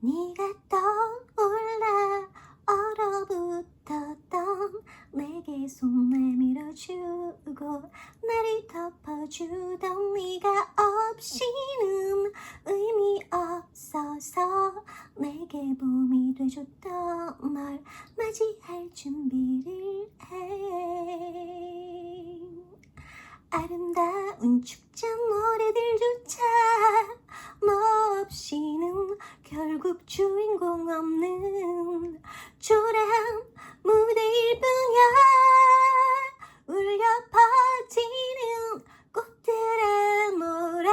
네가 떠올라 얼어붙었던 내게 손 내밀어주고 나를 덮어주던 네가 없이는 의미 없어서 내게 봄이 돼줬던 널 맞이할 준비를 해. 아름다운 축제 노래들조차 너 없이는 결국 주인공 없는 초라한 무대일 뿐이야. 울려 퍼지는 꽃들의 노래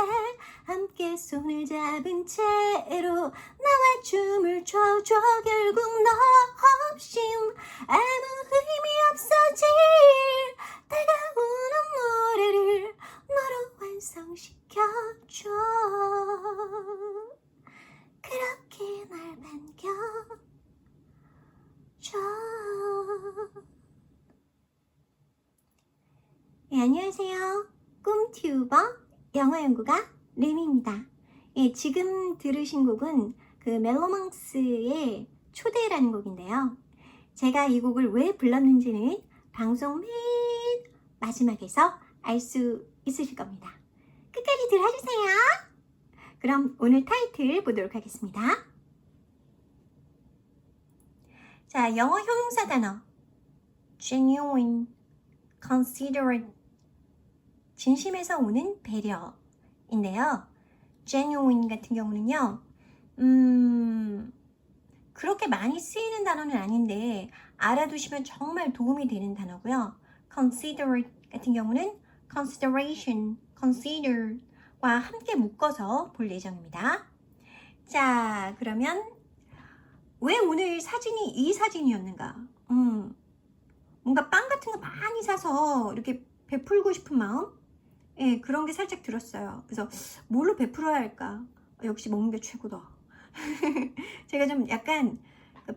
함께 손을 잡은 채로 나와 춤을 춰줘. 결국 너 없인 아무 의미 없어질 다가오는 노래를 너로 완성시켜줘. 그렇게 날 반겨줘. 네, 안녕하세요. 꿈튜버 영어연구가 레미입니다. 예, 지금 들으신 곡은 그 멜로망스의 초대라는 곡인데요. 제가 이 곡을 왜 불렀는지는 방송 맨 마지막에서 알 수 있으실 겁니다. 끝까지 들어주세요. 그럼 오늘 타이틀 보도록 하겠습니다. 자, 영어 형용사 단어 genuine, considerate, 진심에서 오는 배려인데요. genuine 같은 경우는요, 그렇게 많이 쓰이는 단어는 아닌데 알아두시면 정말 도움이 되는 단어고요. considerate 같은 경우는 consideration, consider와 함께 묶어서 볼 예정입니다. 자, 그러면 왜 오늘 사진이 이 사진이었는가? 뭔가 빵 같은 거 많이 사서 이렇게 베풀고 싶은 마음? 예, 그런 게 살짝 들었어요. 그래서 뭘로 베풀어야 할까? 역시 먹는 게 최고다. 제가 좀 약간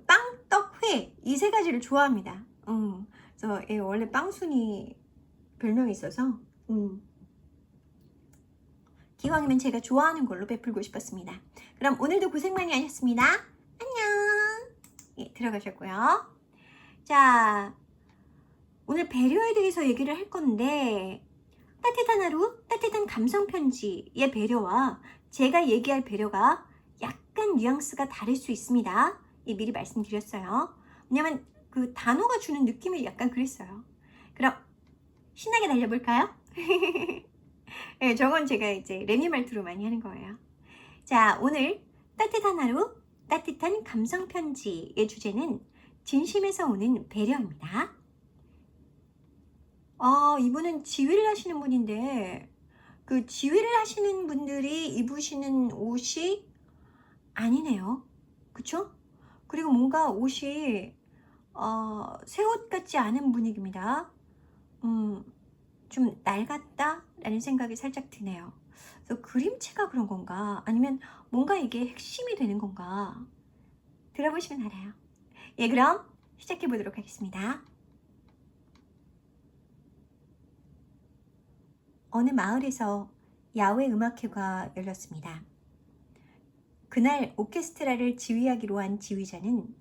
빵, 떡, 회 이 세 가지를 좋아합니다. 그래서 예, 원래 빵순이 별명이 있어서 기왕이면 제가 좋아하는 걸로 베풀고 싶었습니다. 그럼 오늘도 고생 많이 하셨습니다. 안녕. 예, 들어가셨고요. 자, 오늘 배려에 대해서 얘기를 할 건데 따뜻한 하루, 따뜻한 감성 편지의 배려와 제가 얘기할 배려가 약간 뉘앙스가 다를 수 있습니다. 예, 미리 말씀드렸어요. 왜냐면 그 단어가 주는 느낌이 약간 그랬어요. 그럼 신나게 달려볼까요? 네, 저건 제가 이제 레미 말투로 많이 하는 거예요. 자, 오늘 따뜻한 하루, 따뜻한 감성 편지의 주제는 진심에서 오는 배려입니다. 이분은 지휘를 하시는 분인데 그 지휘를 하시는 분들이 입으시는 옷이 아니네요. 그쵸? 그리고 뭔가 옷이 새 옷 같지 않은 분위기입니다. 좀 낡았다? 라는 생각이 살짝 드네요. 그래서 그림체가 그런 건가? 아니면 뭔가 이게 핵심이 되는 건가? 들어보시면 알아요. 예, 그럼 시작해 보도록 하겠습니다. 어느 마을에서 야외 음악회가 열렸습니다. 그날 오케스트라를 지휘하기로 한 지휘자는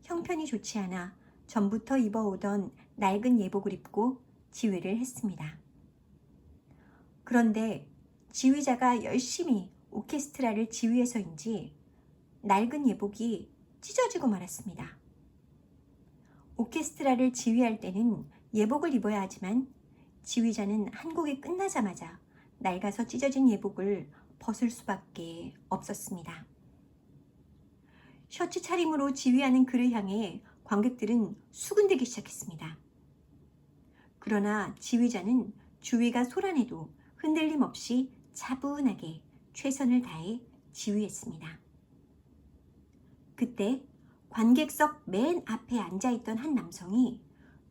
형편이 좋지 않아 전부터 입어오던 낡은 예복을 입고 지휘를 했습니다. 그런데 지휘자가 열심히 오케스트라를 지휘해서인지 낡은 예복이 찢어지고 말았습니다. 오케스트라를 지휘할 때는 예복을 입어야 하지만 지휘자는 한 곡이 끝나자마자 낡아서 찢어진 예복을 벗을 수밖에 없었습니다. 셔츠 차림으로 지휘하는 그를 향해 관객들은 수군대기 시작했습니다. 그러나 지휘자는 주위가 소란해도 흔들림 없이 차분하게 최선을 다해 지휘했습니다. 그때 관객석 맨 앞에 앉아있던 한 남성이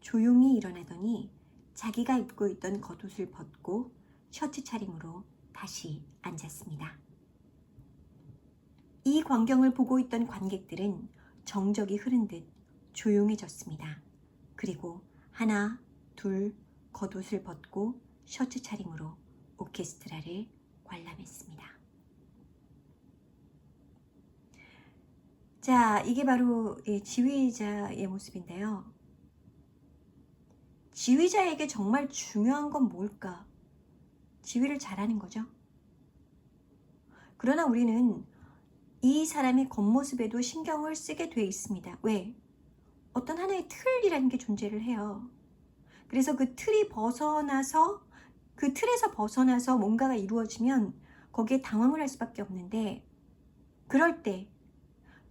조용히 일어나더니 자기가 입고 있던 겉옷을 벗고 셔츠 차림으로 다시 앉았습니다. 이 광경을 보고 있던 관객들은 정적이 흐른 듯 조용해졌습니다. 그리고 하나, 둘, 겉옷을 벗고 셔츠 차림으로 오케스트라를 관람했습니다. 자, 이게 바로 지휘자의 모습인데요. 지휘자에게 정말 중요한 건 뭘까? 지휘를 잘하는 거죠. 그러나 우리는 이 사람의 겉모습에도 신경을 쓰게 돼 있습니다. 왜? 어떤 하나의 틀이라는 게 존재를 해요. 그래서 그 틀에서 벗어나서 뭔가가 이루어지면 거기에 당황을 할 수밖에 없는데, 그럴 때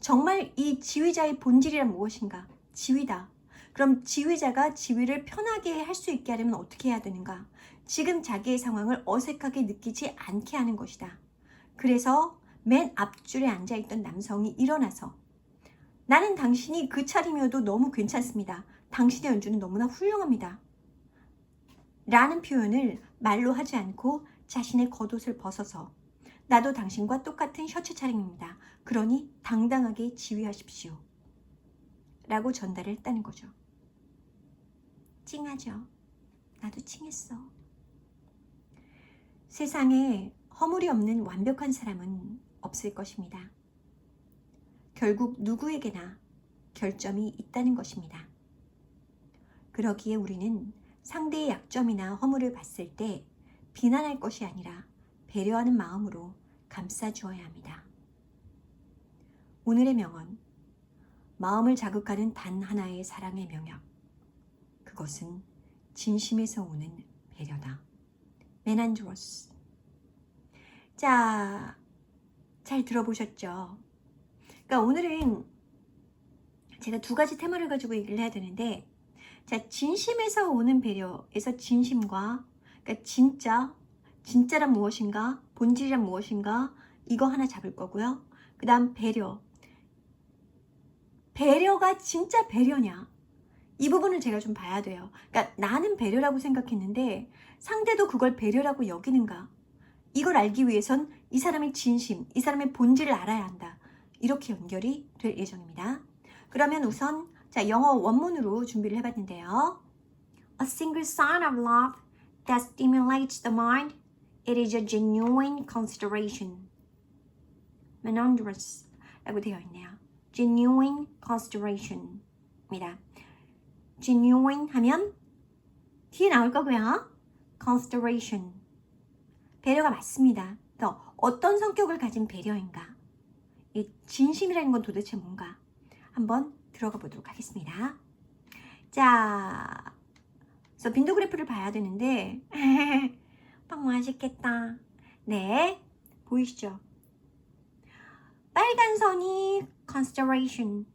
정말 이 지휘자의 본질이란 무엇인가? 지휘다. 그럼 지휘자가 지휘를 편하게 할 수 있게 하려면 어떻게 해야 되는가? 지금 자기의 상황을 어색하게 느끼지 않게 하는 것이다. 그래서 맨 앞줄에 앉아있던 남성이 일어나서, 나는 당신이 그 차림이어도 너무 괜찮습니다. 당신의 연주는 너무나 훌륭합니다. 라는 표현을 말로 하지 않고 자신의 겉옷을 벗어서, 나도 당신과 똑같은 셔츠 차림입니다. 그러니 당당하게 지휘하십시오. 라고 전달을 했다는 거죠. 찡하죠? 나도 찡했어. 세상에 허물이 없는 완벽한 사람은 없을 것입니다. 결국 누구에게나 결점이 있다는 것입니다. 그러기에 우리는 상대의 약점이나 허물을 봤을 때 비난할 것이 아니라 배려하는 마음으로 감싸주어야 합니다. 오늘의 명언, 마음을 자극하는 단 하나의 사랑의 명약. 그것은 진심에서 오는 배려다. 메난드로스. 자, 잘 들어보셨죠? 그러니까 오늘은 제가 두 가지 테마를 가지고 얘기를 해야 되는데, 자, 진심에서 오는 배려에서 진심과, 그러니까 진짜란 무엇인가, 본질이란 무엇인가, 이거 하나 잡을 거고요. 그 다음 배려가 진짜 배려냐, 이 부분을 제가 좀 봐야 돼요. 그러니까 나는 배려라고 생각했는데 상대도 그걸 배려라고 여기는가, 이걸 알기 위해선 이 사람의 진심, 이 사람의 본질을 알아야 한다. 이렇게 연결이 될 예정입니다. 그러면 우선 자, 영어 원문으로 준비를 해봤는데요. A single sign of love that stimulates the mind. It is a genuine consideration. Menandrous 라고 되어 있네요. Genuine consideration 입니다. Genuine 하면 뒤에 나올 거고요. Consideration. 배려가 맞습니다. 또 어떤 성격을 가진 배려인가? 이 진심이라는 건 도대체 뭔가? 한번 들어가 보도록 하겠습니다. 자, 그래서 빈도 그래프를 봐야 되는데 빵 맛있겠다. 네, 보이시죠? 빨간 선이 consideration,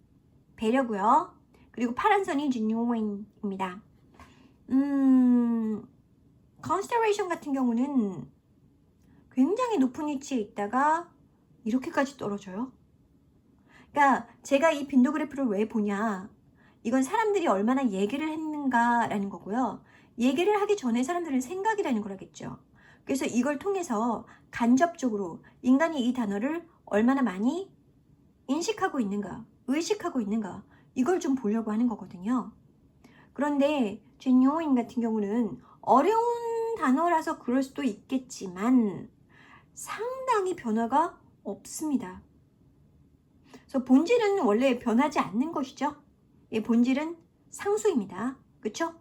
배려고요. 그리고 파란 선이 genuine입니다. consideration 같은 경우는 굉장히 높은 위치에 있다가 이렇게까지 떨어져요. 그러니까 제가 이 빈도 그래프를 왜 보냐, 이건 사람들이 얼마나 얘기를 했는가라는 거고요. 얘기를 하기 전에 사람들은 생각이라는 거라겠죠. 그래서 이걸 통해서 간접적으로 인간이 이 단어를 얼마나 많이 인식하고 있는가, 의식하고 있는가, 이걸 좀 보려고 하는 거거든요. 그런데 genuine 같은 경우는 어려운 단어라서 그럴 수도 있겠지만 상당히 변화가 없습니다. 그래서 본질은 원래 변하지 않는 것이죠. 이 본질은 상수입니다. 그렇죠?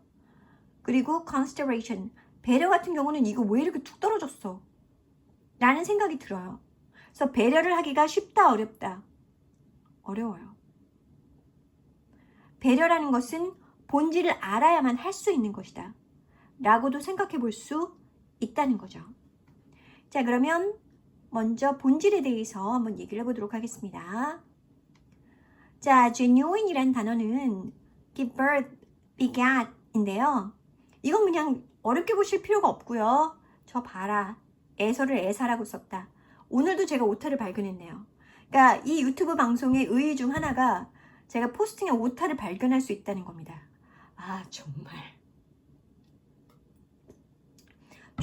그리고 consideration, 배려 같은 경우는 이거 왜 이렇게 툭 떨어졌어? 라는 생각이 들어요. 그래서 배려를 하기가 쉽다, 어렵다? 어려워요. 배려라는 것은 본질을 알아야만 할 수 있는 것이다 라고도 생각해 볼 수 있다는 거죠. 자, 그러면 먼저 본질에 대해서 한번 얘기를 해보도록 하겠습니다. 자, genuine이란 단어는 give birth, beget 인데요. 이건 그냥 어렵게 보실 필요가 없고요. 저 봐라, 애서를 애사라고 썼다. 오늘도 제가 오타를 발견했네요. 그러니까 이 유튜브 방송의 의의 중 하나가 제가 포스팅에 오타를 발견할 수 있다는 겁니다. 아, 정말.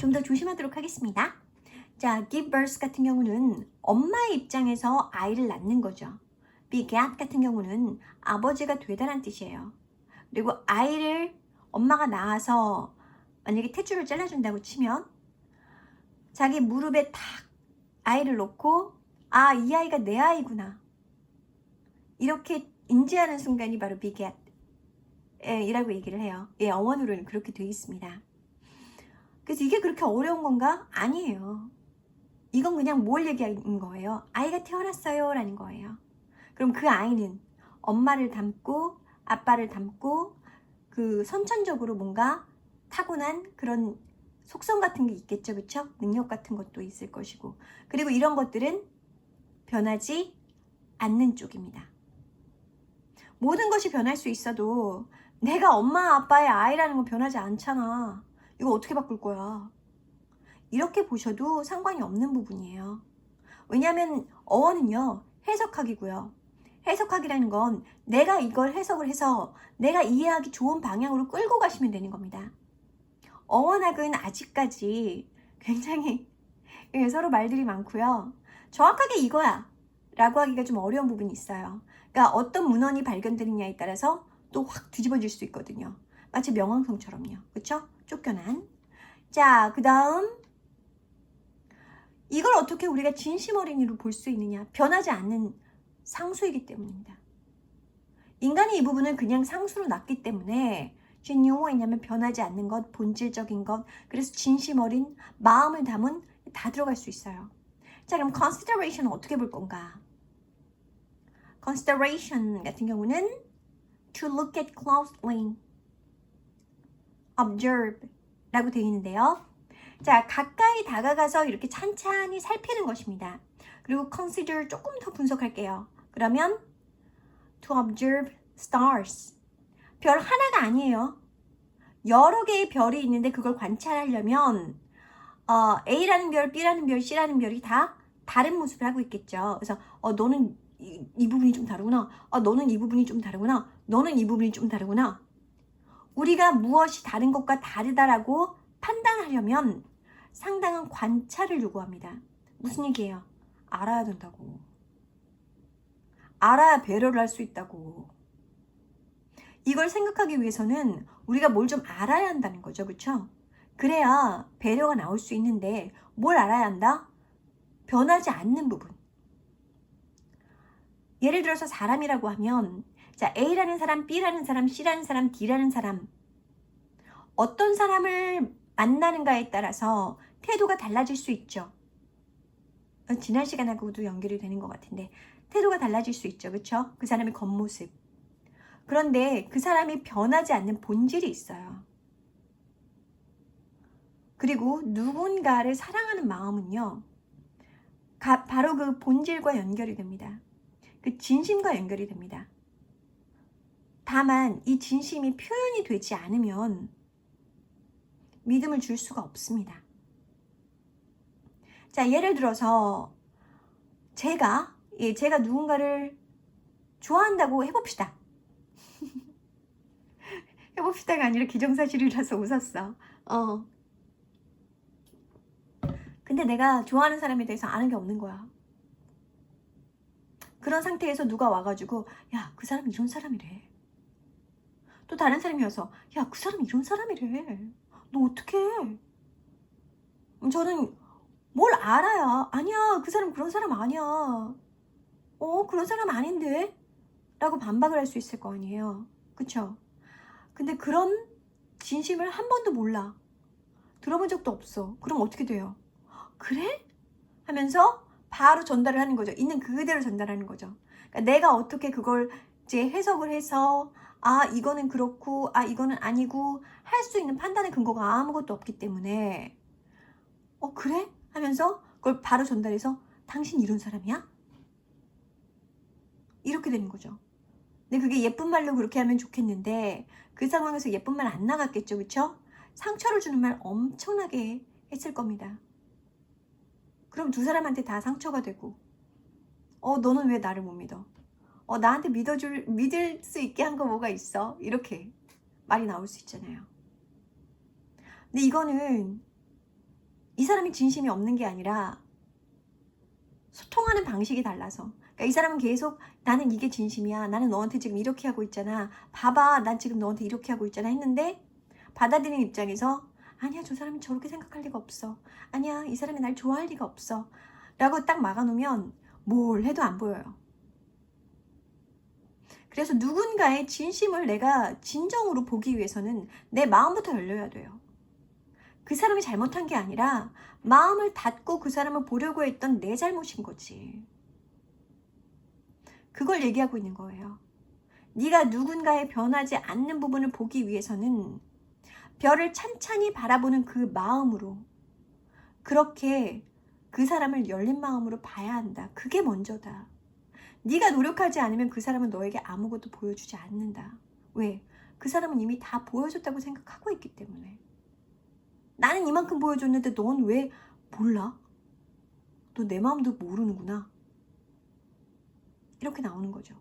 좀 더 조심하도록 하겠습니다. 자, give birth 같은 경우는 엄마의 입장에서 아이를 낳는 거죠. beget 같은 경우는 아버지가 되다란 뜻이에요. 그리고 아이를 엄마가 낳아서 만약에 탯줄을 잘라준다고 치면 자기 무릎에 탁 아이를 놓고, 아, 이 아이가 내 아이구나, 이렇게 인지하는 순간이 바로 beget 이라고 얘기를 해요. 예, 어원으로는 그렇게 되어 있습니다. 그래서 이게 그렇게 어려운 건가? 아니에요. 이건 그냥 뭘 얘기하는 거예요? 아이가 태어났어요 라는 거예요. 그럼 그 아이는 엄마를 닮고 아빠를 닮고 그 선천적으로 뭔가 타고난 그런 속성 같은 게 있겠죠. 그쵸? 능력 같은 것도 있을 것이고, 그리고 이런 것들은 변하지 않는 쪽입니다. 모든 것이 변할 수 있어도 내가 엄마 아빠의 아이라는 건 변하지 않잖아. 이거 어떻게 바꿀 거야? 이렇게 보셔도 상관이 없는 부분이에요. 왜냐하면 어원은요, 해석학이고요. 해석학이라는 건 내가 이걸 해석을 해서 내가 이해하기 좋은 방향으로 끌고 가시면 되는 겁니다. 어원학은 아직까지 굉장히 서로 말들이 많고요. 정확하게 이거야 라고 하기가 좀 어려운 부분이 있어요. 그러니까 어떤 문헌이 발견되느냐에 따라서 또 확 뒤집어질 수 있거든요. 마치 명왕성처럼요. 그쵸? 쫓겨난. 자, 그 다음 이걸 어떻게 우리가 진심 어린이로 볼 수 있느냐? 변하지 않는 상수이기 때문입니다. 인간이 이 부분은 그냥 상수로 났기 때문에 genuine이냐면 변하지 않는 것, 본질적인 것, 그래서 진심 어린 마음을 담은 다 들어갈 수 있어요. 자, 그럼 consideration은 어떻게 볼 건가? consideration 같은 경우는 to look at closely, observe 라고 되어 있는데요. 자, 가까이 다가가서 이렇게 찬찬히 살피는 것입니다. 그리고 consider 조금 더 분석할게요. 그러면 to observe stars. 별 하나가 아니에요. 여러 개의 별이 있는데 그걸 관찰하려면 A라는 별, B라는 별, C라는 별이 다 다른 모습을 하고 있겠죠. 그래서 너는 이 부분이 좀 다르구나. 너는 이 부분이 좀 다르구나. 너는 이 부분이 좀 다르구나. 우리가 무엇이 다른 것과 다르다라고 판단하려면 상당한 관찰을 요구합니다. 무슨 얘기예요? 알아야 된다고. 알아야 배려를 할 수 있다고. 이걸 생각하기 위해서는 우리가 뭘 좀 알아야 한다는 거죠. 그렇죠? 그래야 배려가 나올 수 있는데 뭘 알아야 한다? 변하지 않는 부분. 예를 들어서 사람이라고 하면 자, A라는 사람, B라는 사람, C라는 사람, D라는 사람, 어떤 사람을 만나는가에 따라서 태도가 달라질 수 있죠. 지난 시간하고도 연결이 되는 것 같은데 태도가 달라질 수 있죠. 그렇죠? 그 사람의 겉모습. 그런데 그 사람이 변하지 않는 본질이 있어요. 그리고 누군가를 사랑하는 마음은요, 바로 그 본질과 연결이 됩니다. 그 진심과 연결이 됩니다. 다만 이 진심이 표현이 되지 않으면 믿음을 줄 수가 없습니다. 자, 예를 들어서 제가 누군가를 좋아한다고 해봅시다. 해봅시다가 아니라 기정사실이라서 웃었어. 근데 내가 좋아하는 사람에 대해서 아는 게 없는 거야. 그런 상태에서 누가 와가지고 야, 그 사람 이런 사람이래. 또 다른 사람이 와서 야, 그 사람 이런 사람이래. 너 어떡해? 저는 뭘 알아야 아니야, 그 사람 그런 사람 아니야. 그런 사람 아닌데? 라고 반박을 할 수 있을 거 아니에요. 그쵸? 근데 그런 진심을 한 번도 몰라. 들어본 적도 없어. 그럼 어떻게 돼요? 그래? 하면서 바로 전달을 하는 거죠. 있는 그대로 전달하는 거죠. 그러니까 내가 어떻게 그걸 이제 해석을 해서 이거는 그렇고 이거는 아니고 할 수 있는 판단의 근거가 아무것도 없기 때문에 그래? 하면서 그걸 바로 전달해서 당신 이런 사람이야? 이렇게 되는 거죠. 근데 그게 예쁜 말로 그렇게 하면 좋겠는데 그 상황에서 예쁜 말 안 나갔겠죠. 그쵸? 상처를 주는 말 엄청나게 했을 겁니다. 그럼 두 사람한테 다 상처가 되고 너는 왜 나를 못 믿어? 나한테 믿을 수 있게 한 거 뭐가 있어? 이렇게 말이 나올 수 있잖아요. 근데 이거는 이 사람이 진심이 없는 게 아니라 소통하는 방식이 달라서. 그러니까 이 사람은 계속 나는 이게 진심이야. 나는 너한테 지금 이렇게 하고 있잖아. 봐봐, 난 지금 너한테 이렇게 하고 있잖아 했는데 받아들이는 입장에서 아니야, 저 사람이 저렇게 생각할 리가 없어. 아니야, 이 사람이 날 좋아할 리가 없어. 라고 딱 막아놓으면 뭘 해도 안 보여요. 그래서 누군가의 진심을 내가 진정으로 보기 위해서는 내 마음부터 열려야 돼요. 그 사람이 잘못한 게 아니라 마음을 닫고 그 사람을 보려고 했던 내 잘못인 거지. 그걸 얘기하고 있는 거예요. 네가 누군가의 변하지 않는 부분을 보기 위해서는 별을 찬찬히 바라보는 그 마음으로, 그렇게 그 사람을 열린 마음으로 봐야 한다. 그게 먼저다. 네가 노력하지 않으면 그 사람은 너에게 아무것도 보여주지 않는다. 왜? 그 사람은 이미 다 보여줬다고 생각하고 있기 때문에. 나는 이만큼 보여줬는데 넌 왜 몰라? 너 내 마음도 모르는구나. 이렇게 나오는 거죠.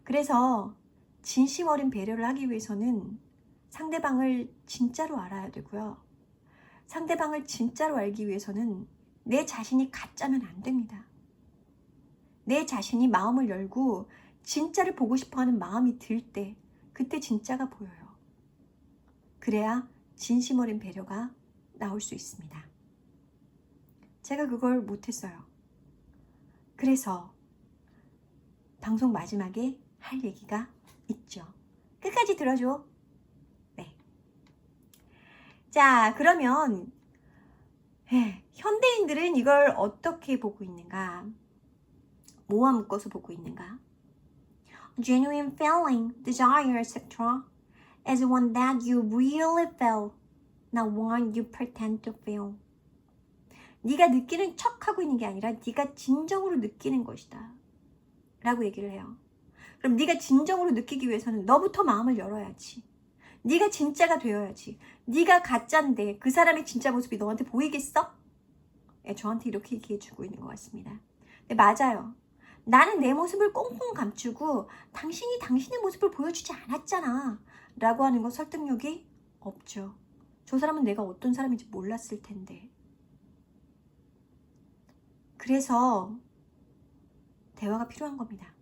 그래서 진심 어린 배려를 하기 위해서는 상대방을 진짜로 알아야 되고요. 상대방을 진짜로 알기 위해서는 내 자신이 가짜면 안 됩니다. 내 자신이 마음을 열고 진짜를 보고 싶어하는 마음이 들 때, 그때 진짜가 보여요. 그래야 진심 어린 배려가 나올 수 있습니다. 제가 그걸 못했어요. 그래서 방송 마지막에 할 얘기가 있죠. 끝까지 들어줘. 네. 자, 그러면 현대인들은 이걸 어떻게 보고 있는가? 뭐와 묶어서 보고 있는가? Genuine feeling, desire, etc. is one that you really feel, not one you pretend to feel. 네가 느끼는 척하고 있는 게 아니라 네가 진정으로 느끼는 것이다 라고 얘기를 해요. 그럼 네가 진정으로 느끼기 위해서는 너부터 마음을 열어야지. 네가 진짜가 되어야지. 네가 가짜인데 그 사람의 진짜 모습이 너한테 보이겠어? 저한테 이렇게 얘기해 주고 있는 것 같습니다. 네, 맞아요. 나는 내 모습을 꽁꽁 감추고 당신이 당신의 모습을 보여주지 않았잖아 라고 하는 거 설득력이 없죠. 저 사람은 내가 어떤 사람인지 몰랐을 텐데. 그래서 대화가 필요한 겁니다.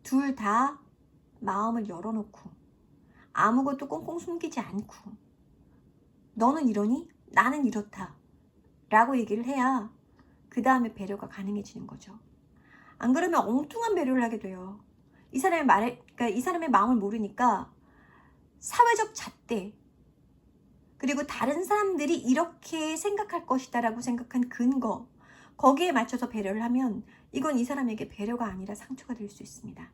둘 다 마음을 열어놓고 아무것도 꽁꽁 숨기지 않고 너는 이러니? 나는 이렇다 라고 얘기를 해야 그 다음에 배려가 가능해지는 거죠. 안 그러면 엉뚱한 배려를 하게 돼요. 이 사람의 마음을 모르니까 사회적 잣대, 그리고 다른 사람들이 이렇게 생각할 것이다 라고 생각한 근거, 거기에 맞춰서 배려를 하면 이건 이 사람에게 배려가 아니라 상처가 될 수 있습니다.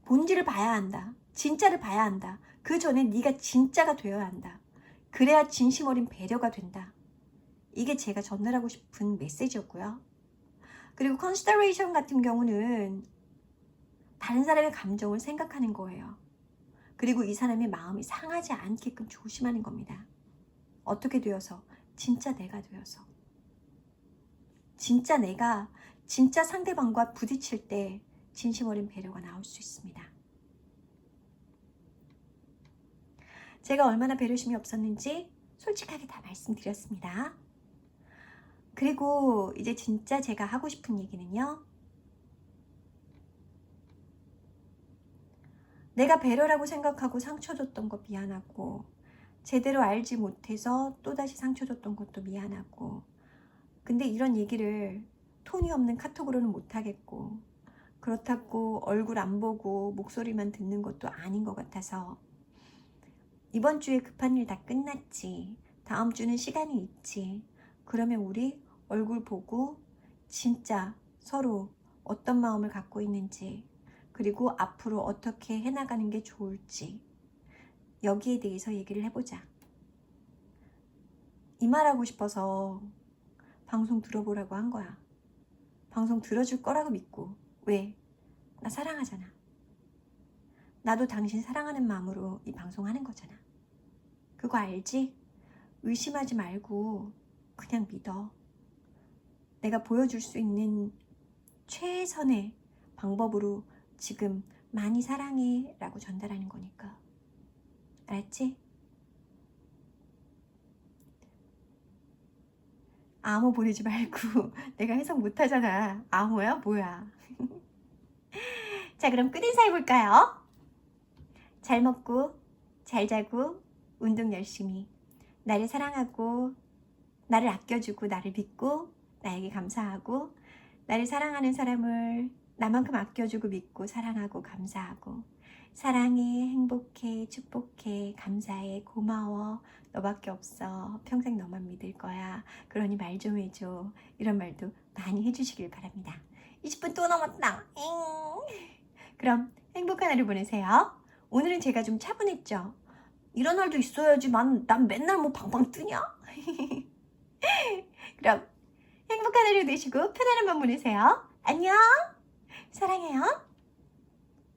본질을 봐야 한다. 진짜를 봐야 한다. 그 전에 네가 진짜가 되어야 한다. 그래야 진심 어린 배려가 된다. 이게 제가 전달하고 싶은 메시지였고요. 그리고 consideration 같은 경우는 다른 사람의 감정을 생각하는 거예요. 그리고 이 사람의 마음이 상하지 않게끔 조심하는 겁니다. 어떻게 되어서? 진짜 내가 되어서. 진짜 내가 진짜 상대방과 부딪힐 때 진심 어린 배려가 나올 수 있습니다. 제가 얼마나 배려심이 없었는지 솔직하게 다 말씀드렸습니다. 그리고 이제 진짜 제가 하고 싶은 얘기는요. 내가 배려라고 생각하고 상처 줬던 거 미안하고, 제대로 알지 못해서 또다시 상처 줬던 것도 미안하고, 근데 이런 얘기를 톤이 없는 카톡으로는 못하겠고, 그렇다고 얼굴 안 보고 목소리만 듣는 것도 아닌 것 같아서 이번 주에 급한 일 다 끝났지, 다음 주는 시간이 있지, 그러면 우리 얼굴 보고 진짜 서로 어떤 마음을 갖고 있는지, 그리고 앞으로 어떻게 해나가는 게 좋을지, 여기에 대해서 얘기를 해보자. 이 말하고 싶어서 방송 들어보라고 한 거야. 방송 들어줄 거라고 믿고. 왜? 나 사랑하잖아. 나도 당신 사랑하는 마음으로 이 방송 하는 거잖아. 그거 알지? 의심하지 말고 그냥 믿어. 내가 보여줄 수 있는 최선의 방법으로 지금 많이 사랑해 라고 전달하는 거니까. 알았지? 암호 보내지 말고. 내가 해석 못하잖아. 암호야? 뭐야? 자, 그럼 끝인사 해볼까요? 잘 먹고 잘 자고 운동 열심히, 나를 사랑하고 나를 아껴주고 나를 믿고 나에게 감사하고 나를 사랑하는 사람을 나만큼 아껴주고 믿고 사랑하고 감사하고 사랑해, 행복해, 축복해, 감사해, 고마워, 너밖에 없어, 평생 너만 믿을 거야, 그러니 말 좀 해줘, 이런 말도 많이 해주시길 바랍니다. 20분 또 넘었다. 그럼 행복한 하루 보내세요. 오늘은 제가 좀 차분했죠? 이런 날도 있어야지만 난 맨날 뭐 방방 뜨냐? 그럼 행복한 하루 되시고 편안한 밤 보내세요. 안녕. 사랑해요.